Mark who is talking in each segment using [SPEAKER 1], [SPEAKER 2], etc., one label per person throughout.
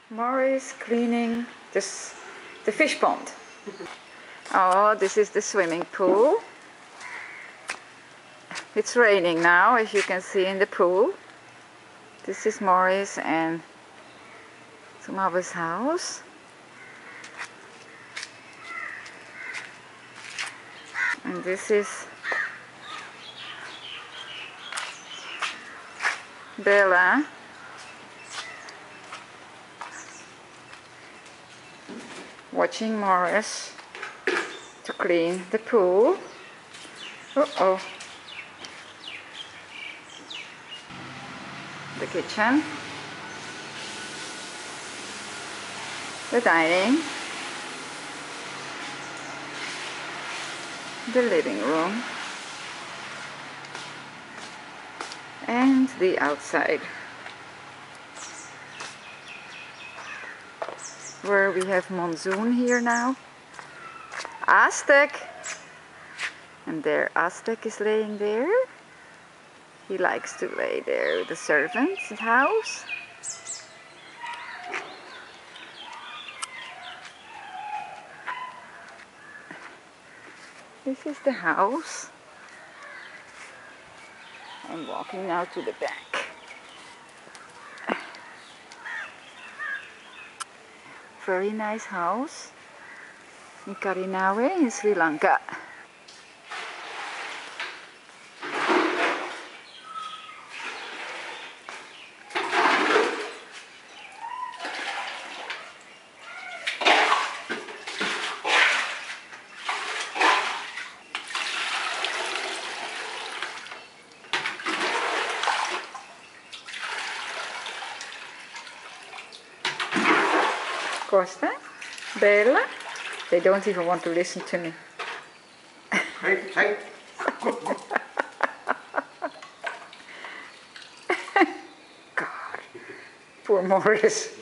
[SPEAKER 1] Morris cleaning the fish pond. Oh, this is the swimming pool. It's raining now, as you can see in the pool. This is Morris and Mama's house. And this is Bella. Watching Morris to clean the pool. Uh-oh. The kitchen. The dining. The living room. And the outside, where we have Monsoon here now. Aztec. And there Aztec is laying there. He likes to lay there with the servants' house. This is the house. I'm walking now to the back. Very nice house in Karinawe in Sri Lanka. Costa, Bella, they don't even want to listen to me.
[SPEAKER 2] Hey.
[SPEAKER 1] God, poor Morris.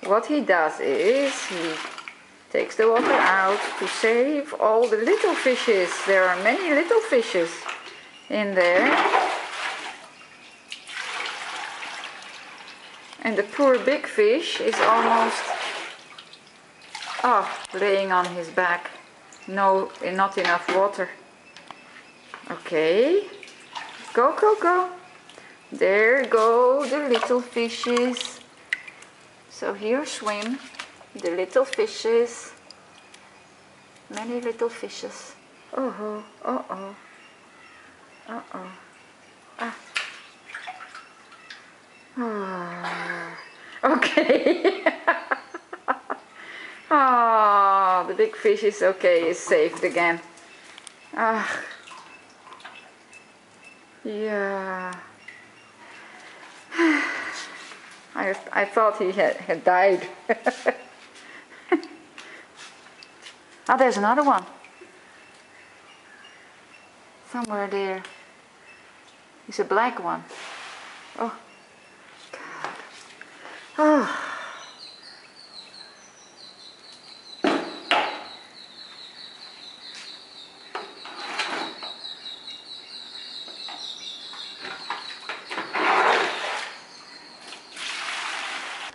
[SPEAKER 1] What he does is he takes the water out to save all the little fishes. There are many little fishes in there. And the poor big fish is almost laying on his back. No, not enough water. Okay, go. There go the little fishes. So here swim the little fishes. Many little fishes. Uh-oh. Okay. Oh, the big fish is okay, is saved again. Yeah. I thought he had died. Oh, there's another one. Somewhere there. It's a black one. Oh. Oh.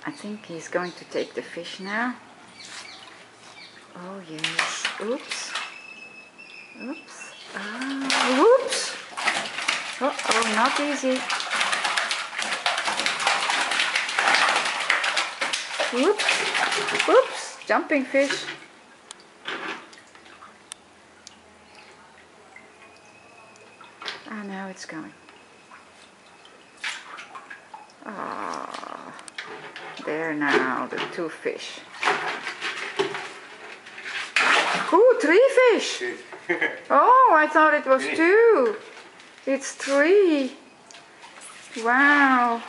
[SPEAKER 1] I think he's going to take the fish now. Oh yes. Oops. Oops. Oops. Uh-oh, not easy. Oops, jumping fish. Now it's going. There now, the two fish. Ooh, 3 fish. Oh, I thought it was 2. It's 3. Wow.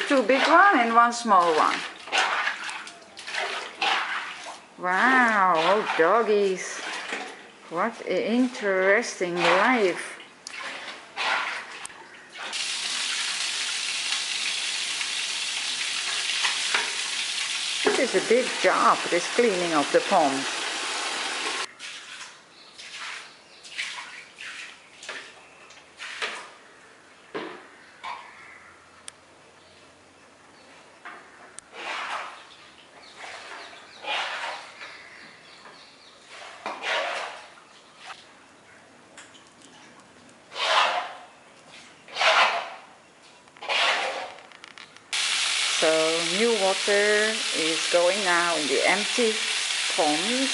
[SPEAKER 1] 2 big one and 1 small one. Wow, oh doggies. What an interesting life. This is a big job, this cleaning of the pond. new water is going now in the empty pond.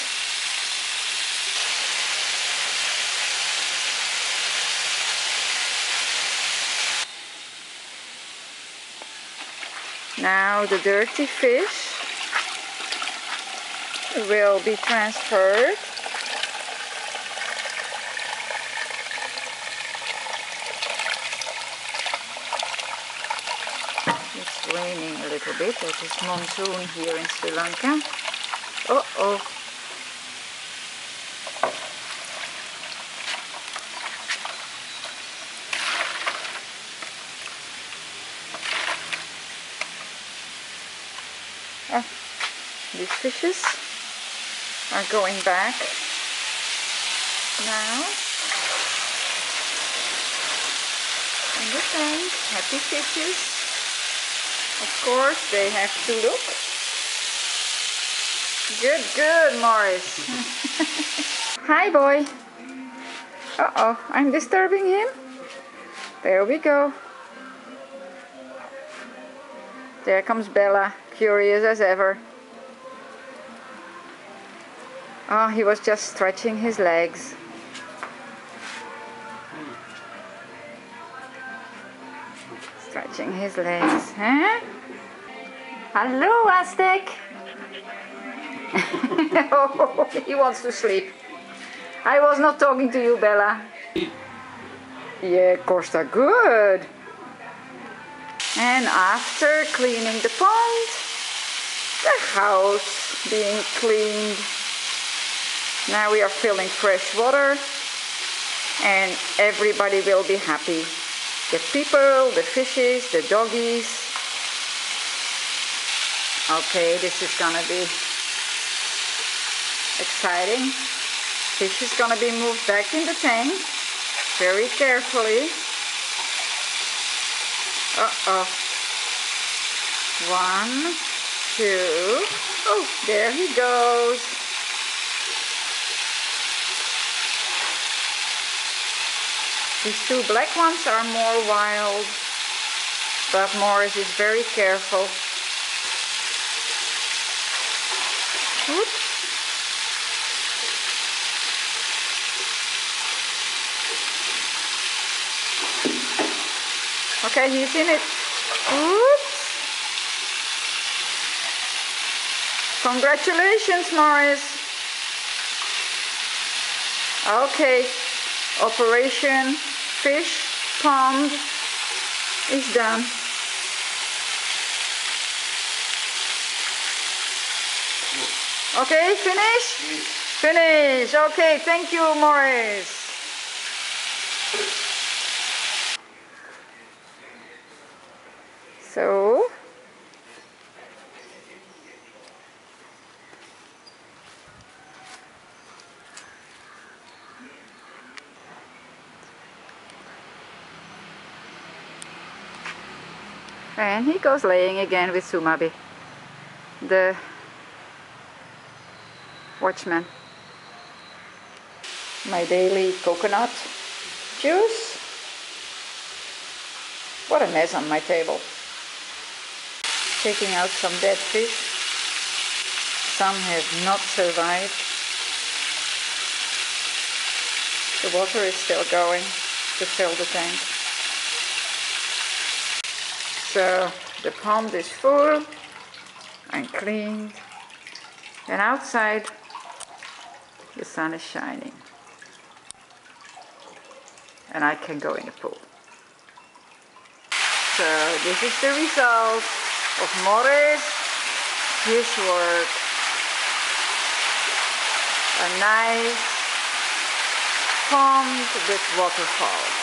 [SPEAKER 1] Now the dirty fish will be transferred. It's raining a little bit. It is monsoon here in Sri Lanka. Uh-oh. Oh, these fishes are going back now in the tank. Happy fishes. Of course, they have to look. Good, good, Morris. Hi, boy. Uh-oh, I'm disturbing him. There we go. There comes Bella, curious as ever. Oh, he was just stretching his legs. Stretching his legs, huh? Hello, Aztec. Oh, he wants to sleep. I was not talking to you, Bella. Yeah, Costa, good. And after cleaning the pond, the house being cleaned. Now we are filling fresh water and everybody will be happy. The people, the fishes, the doggies. Okay, this is gonna be exciting. Fish is gonna be moved back in the tank very carefully. Uh-oh. 1, 2. Oh, there he goes. These 2 black ones are more wild, but Morris is very careful. Oops. Okay, he's in it. Oops. Congratulations, Morris. Okay, Operation Fish Pond is done. Okay, finish? Finish. Okay, thank you, Morris. So, and he goes laying again with Sumabi, the watchman. My daily coconut juice. What a mess on my table. Taking out some dead fish. Some have not survived. The water is still going to fill the tank. So the pond is full and cleaned. And outside the sun is shining. And I can go in the pool. So this is the result of Morris, his work. A nice pond with waterfalls.